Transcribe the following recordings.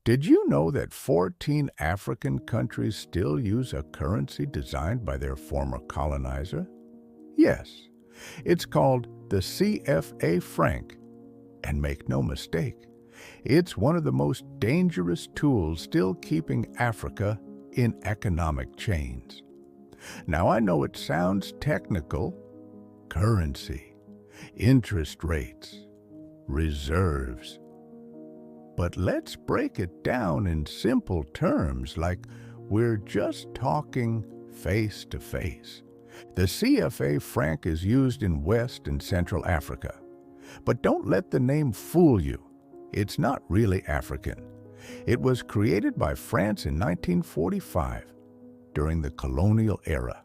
Did you know that 14 African countries still use a currency designed by their former colonizer? Yes, it's called the CFA Franc. And make no mistake, it's one of the most dangerous tools still keeping Africa in economic chains. Now I know it sounds technical: currency, interest rates, reserves. But let's break it down in simple terms, like we're just talking face to face. The CFA franc is used in West and Central Africa. But don't let the name fool you. It's not really African. It was created by France in 1945, during the Colonial era.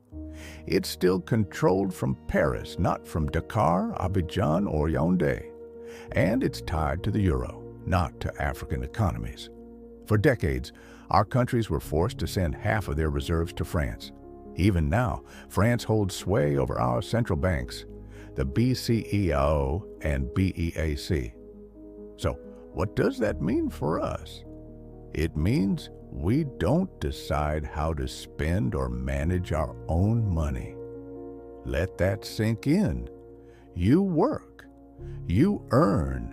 It's still controlled from Paris, not from Dakar, Abidjan, or Yaoundé. And it's tied to the euro, not to African economies. For decades, our countries were forced to send half of their reserves to France. Even now, France holds sway over our central banks, the BCEAO and BEAC. So, what does that mean for us? It means we don't decide how to spend or manage our own money. Let that sink in. You work, you earn,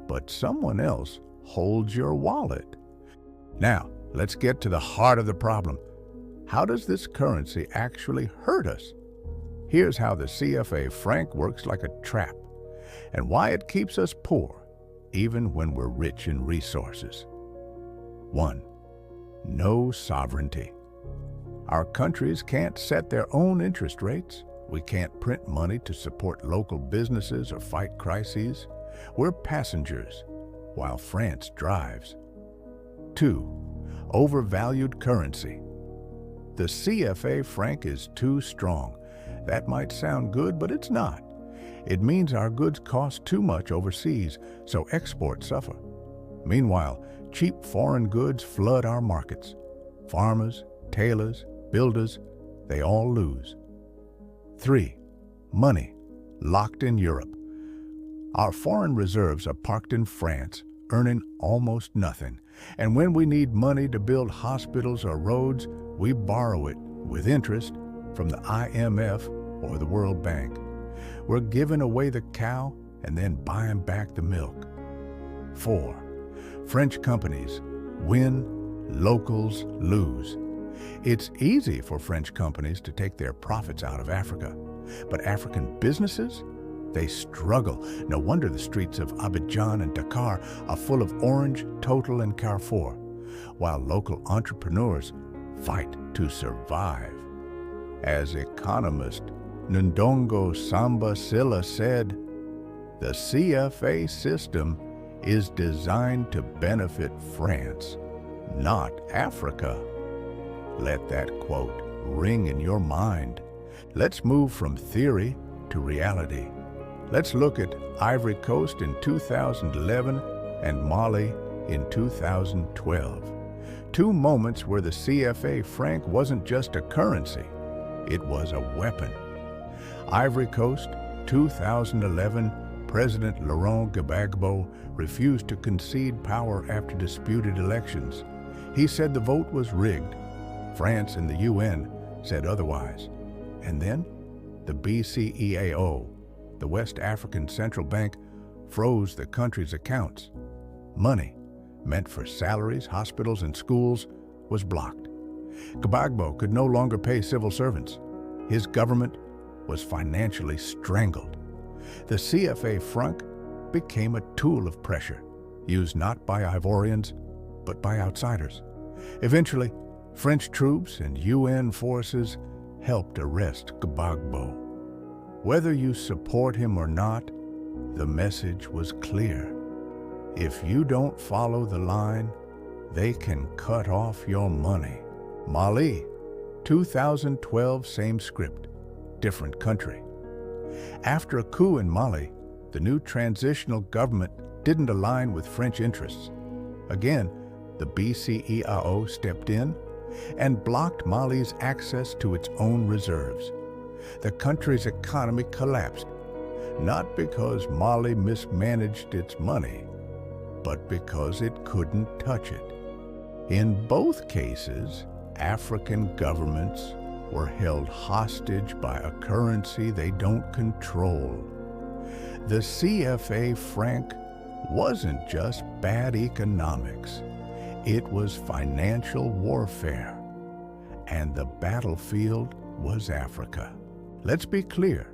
but someone else holds your wallet. Now, let's get to the heart of the problem. How does this currency actually hurt us? Here's how the CFA franc works like a trap, and why it keeps us poor, even when we're rich in resources. 1. No sovereignty. Our countries can't set their own interest rates. We can't print money to support local businesses or fight crises. We're passengers, while France drives. 2. Overvalued currency. The CFA franc is too strong. That might sound good, but it's not. It means our goods cost too much overseas, so exports suffer. Meanwhile, cheap foreign goods flood our markets. Farmers, tailors, builders, they all lose. 3. Money, locked in Europe. Our foreign reserves are parked in France, earning almost nothing. And when we need money to build hospitals or roads, we borrow it, with interest, from the IMF or the World Bank. We're giving away the cow and then buying back the milk. 4. French companies win, locals lose. It's easy for French companies to take their profits out of Africa, but African businesses, they struggle. No wonder the streets of Abidjan and Dakar are full of Orange, Total, and Carrefour, while local entrepreneurs fight to survive. As economist Ndongo Samba Sylla said, the CFA system is designed to benefit France, not Africa. Let that quote ring in your mind. Let's move from theory to reality. Let's look at Ivory Coast in 2011 and Mali in 2012. Two moments where the CFA franc wasn't just a currency, it was a weapon. Ivory Coast, 2011, President Laurent Gbagbo refused to concede power after disputed elections. He said the vote was rigged. France and the UN said otherwise. And then, the BCEAO, the West African Central Bank, froze the country's accounts. Money, meant for salaries, hospitals, and schools, was blocked. Gbagbo could no longer pay civil servants. His government was financially strangled. The CFA franc became a tool of pressure, used not by Ivorians, but by outsiders. Eventually, French troops and UN forces helped arrest Gbagbo. Whether you support him or not, the message was clear. If you don't follow the line, they can cut off your money. Mali, 2012, same script, different country. After a coup in Mali, the new transitional government didn't align with French interests. Again, the BCEAO stepped in and blocked Mali's access to its own reserves. The country's economy collapsed, not because Mali mismanaged its money, but because it couldn't touch it. In both cases, African governments were held hostage by a currency they don't control. The CFA Franc wasn't just bad economics. It was financial warfare. And the battlefield was Africa. Let's be clear,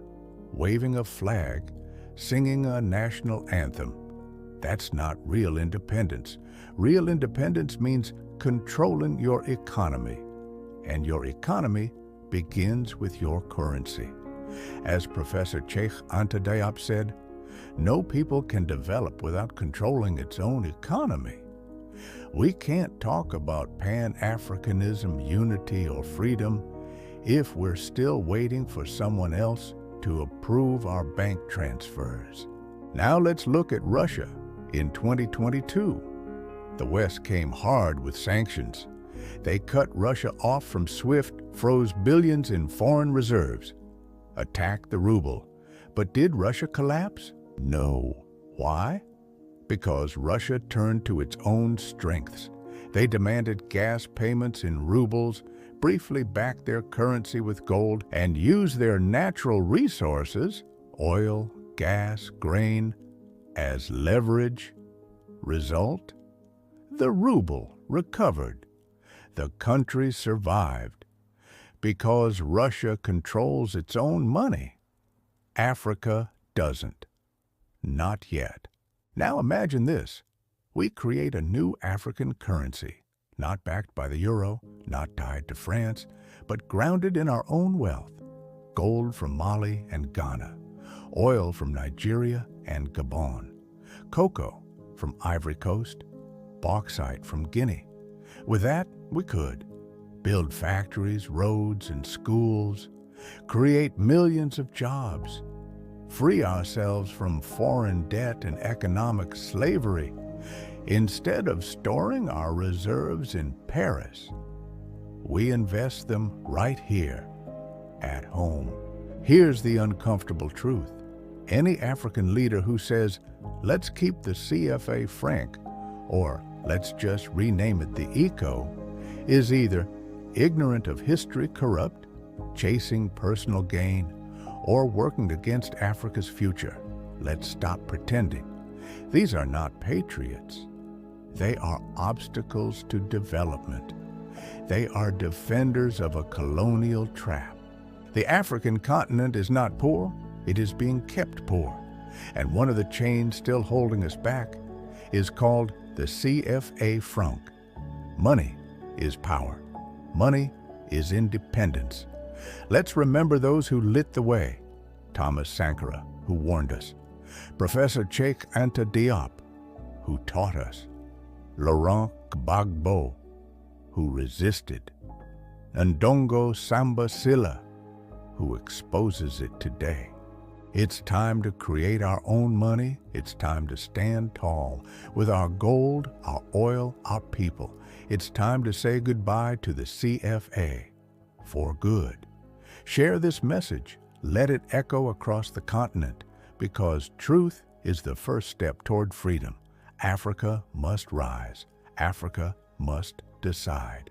waving a flag, singing a national anthem, that's not real independence. Real independence means controlling your economy. And your economy begins with your currency. As Professor Cheikh Anta Diop said, no people can develop without controlling its own economy. We can't talk about Pan-Africanism, unity, or freedom if we're still waiting for someone else to approve our bank transfers. Now let's look at Russia. In 2022, the West came hard with sanctions. They cut Russia off from SWIFT, froze billions in foreign reserves, attacked the ruble. But did Russia collapse? No. Why? Because Russia turned to its own strengths. They demanded gas payments in rubles, briefly backed their currency with gold, and used their natural resources, oil, gas, grain, as leverage. Result? The ruble recovered. The country survived. Because Russia controls its own money. Africa doesn't. Not yet. Now imagine this. We create a new African currency, not backed by the euro, not tied to France, but grounded in our own wealth. Gold from Mali and Ghana, oil from Nigeria and Gabon, cocoa from Ivory Coast, bauxite from Guinea. With that, we could build factories, roads, and schools, create millions of jobs, free ourselves from foreign debt and economic slavery. Instead of storing our reserves in Paris, we invest them right here, at home. Here's the uncomfortable truth. Any African leader who says, let's keep the CFA franc, or let's just rename it the ECO, is either ignorant of history corrupt, chasing personal gain, or working against Africa's future. Let's stop pretending. These are not patriots. They are obstacles to development. They are defenders of a colonial trap. The African continent is not poor, it is being kept poor. And one of the chains still holding us back is called the CFA Franc. Money is power. Money is independence. Let's remember those who lit the way. Thomas Sankara, who warned us. Professor Cheikh Anta Diop, who taught us. Laurent Gbagbo, who resisted. Ndongo Samba Sylla, who exposes it today. It's time to create our own money. It's time to stand tall with our gold, our oil, our people. It's time to say goodbye to the CFA for good. Share this message. Let it echo across the continent, because truth is the first step toward freedom. Africa must rise. Africa must decide.